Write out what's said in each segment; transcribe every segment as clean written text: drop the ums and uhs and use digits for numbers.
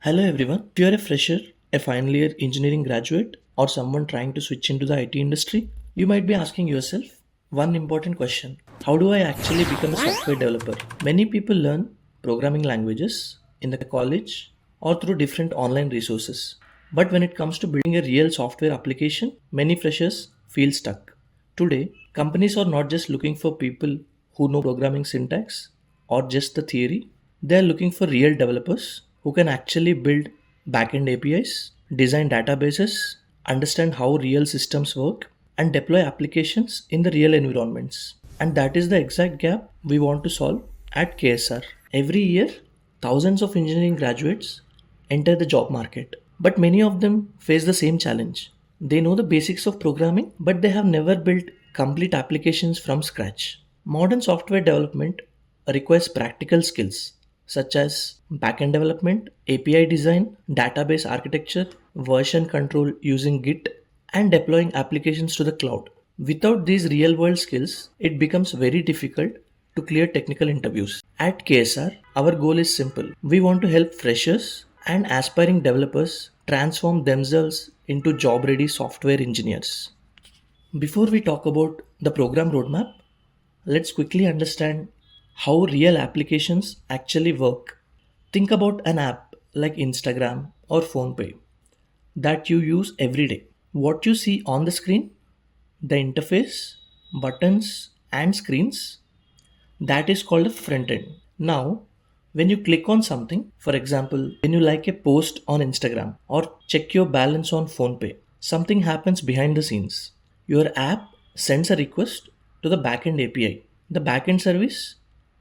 Hello everyone. If you are a fresher, a final year engineering graduate, or someone trying to switch into the IT industry, you might be asking yourself one important question. How do I actually become a software developer? Many people learn programming languages in the college or through different online resources. But when it comes to building a real software application, many freshers feel stuck. Today, companies are not just looking for people who know programming syntax or just the theory, they are looking for real developers who can actually build backend APIs, design databases, understand how real systems work, and deploy applications in the real environments. And that is the exact gap we want to solve at KSR. Every year, thousands of engineering graduates enter the job market, but many of them face the same challenge. They know the basics of programming, but they have never built complete applications from scratch. Modern software development requires practical skills such as backend development, API design, database architecture, version control using Git, and deploying applications to the cloud. Without these real world skills, it becomes very difficult to clear technical interviews. At KSR, our goal is simple. We want to help freshers and aspiring developers transform themselves into job ready software engineers. Before we talk about the program roadmap, let's quickly understand how real applications actually work. Think about an app like Instagram or PhonePe that you use every day. What you see on the screen, the interface, buttons, and screens, that is called a front end. Now, when you click on something, for example, when you like a post on Instagram or check your balance on PhonePe, something happens behind the scenes. Your app sends a request to the backend API. The backend service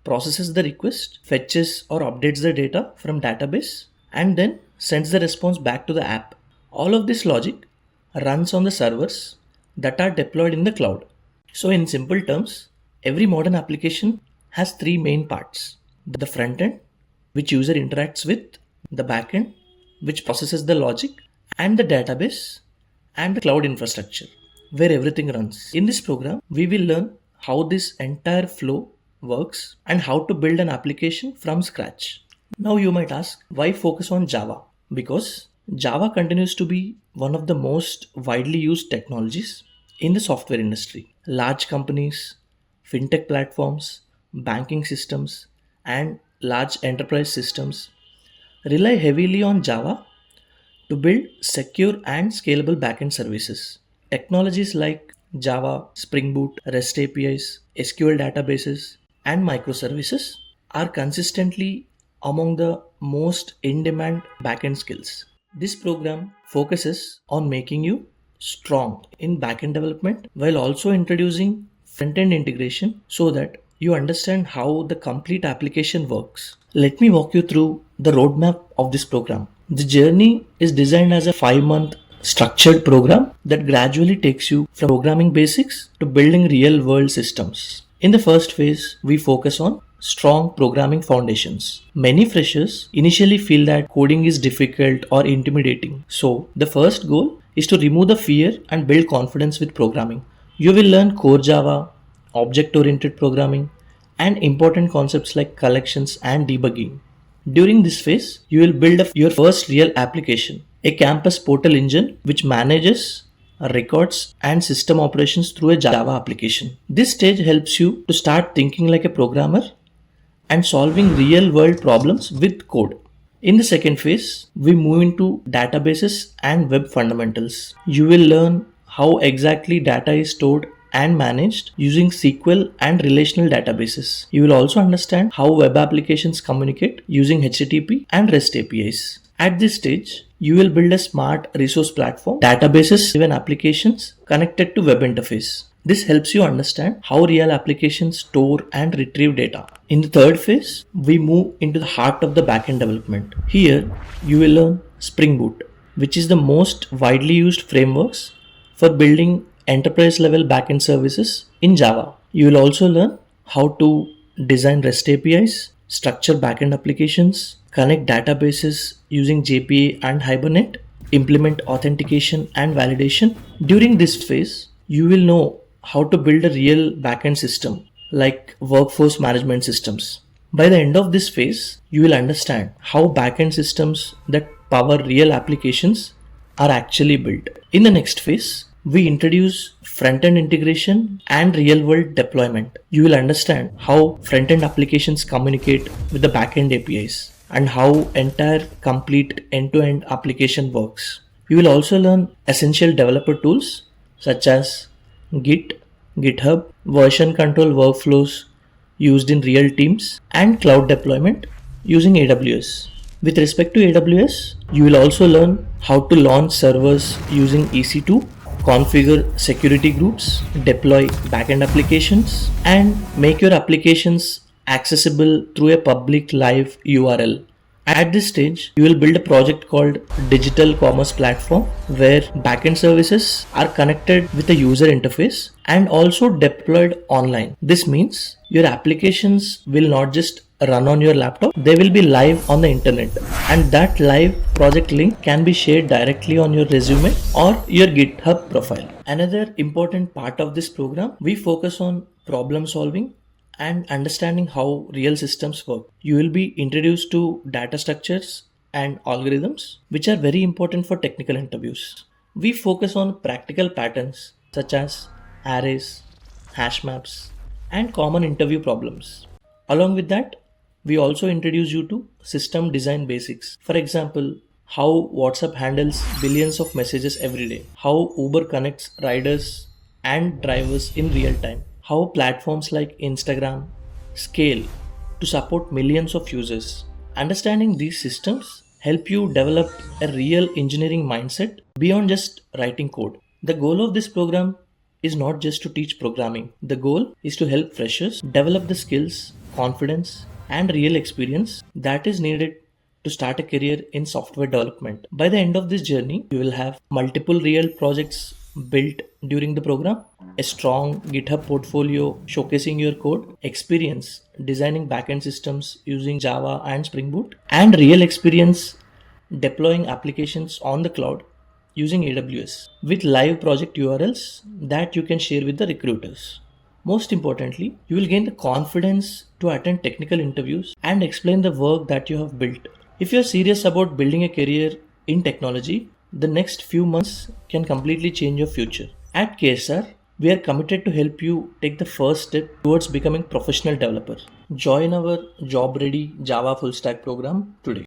processes the request, fetches or updates the data from database, and then sends the response back to the app. All of this logic runs on the servers that are deployed in the cloud. So in simple terms, every modern application has three main parts. The front end, which user interacts with, the backend, which processes the logic, and the database and the cloud infrastructure, where everything runs. In this program, we will learn how this entire flow works and how to build an application from scratch. Now you might ask, why focus on Java? Because Java continues to be one of the most widely used technologies in the software industry. Large companies, fintech platforms, banking systems, and large enterprise systems rely heavily on Java to build secure and scalable backend services. Technologies like Java, Spring Boot, REST APIs, SQL databases, and microservices are consistently among the most in demand backend skills. This program focuses on making you strong in backend development while also introducing front end integration so that you understand how the complete application works. Let me walk you through the roadmap of this program. The journey is designed as a 5-month structured program that gradually takes you from programming basics to building real world systems. In the first phase, we focus on strong programming foundations. Many freshers initially feel that coding is difficult or intimidating. So, the first goal is to remove the fear and build confidence with programming. You will learn core Java, object oriented programming, and important concepts like collections and debugging. During this phase, you will build your first real application, a campus portal engine which manages records and system operations through a Java application. This stage helps you to start thinking like a programmer and solving real world problems with code. In the second phase, we move into databases and web fundamentals. You will learn how exactly data is stored and managed using SQL and relational databases. You will also understand how web applications communicate using HTTP and REST APIs. At this stage, you will build a smart resource platform, databases, even applications connected to web interface. This helps you understand how real applications store and retrieve data. In the third phase, we move into the heart of the backend development. Here, you will learn Spring Boot, which is the most widely used frameworks for building enterprise level backend services in Java. You will also learn how to design REST APIs, structure backend applications, connect databases using JPA and Hibernate, implement authentication and validation. During this phase, you will know how to build a real backend system like workforce management systems. By the end of this phase, you will understand how backend systems that power real applications are actually built. In the next phase, we introduce front-end integration and real-world deployment. You will understand how front-end applications communicate with the back-end APIs and how entire complete end-to-end application works. You will also learn essential developer tools such as Git, GitHub, version control workflows used in real teams, and cloud deployment using AWS. With respect to AWS, you will also learn how to launch servers using EC2, configure security groups, deploy backend applications, and make your applications accessible through a public live URL. At this stage, you will build a project called Digital Commerce Platform where backend services are connected with a user interface and also deployed online. This means your applications will not just run on your laptop, they will be live on the internet, and that live project link can be shared directly on your resume or your GitHub profile. Another important part of this program, we focus on problem solving and understanding how real systems work. You will be introduced to data structures and algorithms, which are very important for technical interviews. We focus on practical patterns such as arrays, hash maps, and common interview problems. Along with that, we also introduce you to system design basics. For example, how WhatsApp handles billions of messages every day, how Uber connects riders and drivers in real time, how platforms like Instagram scale to support millions of users. Understanding these systems help you develop a real engineering mindset beyond just writing code. The goal of this program is not just to teach programming. The goal is to help freshers develop the skills, confidence, and real experience that is needed to start a career in software development. By the end of this journey, you will have multiple real projects built during the program, a strong GitHub portfolio showcasing your code, experience designing backend systems using Java and Spring Boot, and real experience deploying applications on the cloud using AWS with live project URLs that you can share with the recruiters. Most importantly, you will gain the confidence to attend technical interviews and explain the work that you have built. If you're serious about building a career in technology, the next few months can completely change your future. At KSR, we are committed to help you take the first step towards becoming professional developer. Join our job ready Java full stack program today.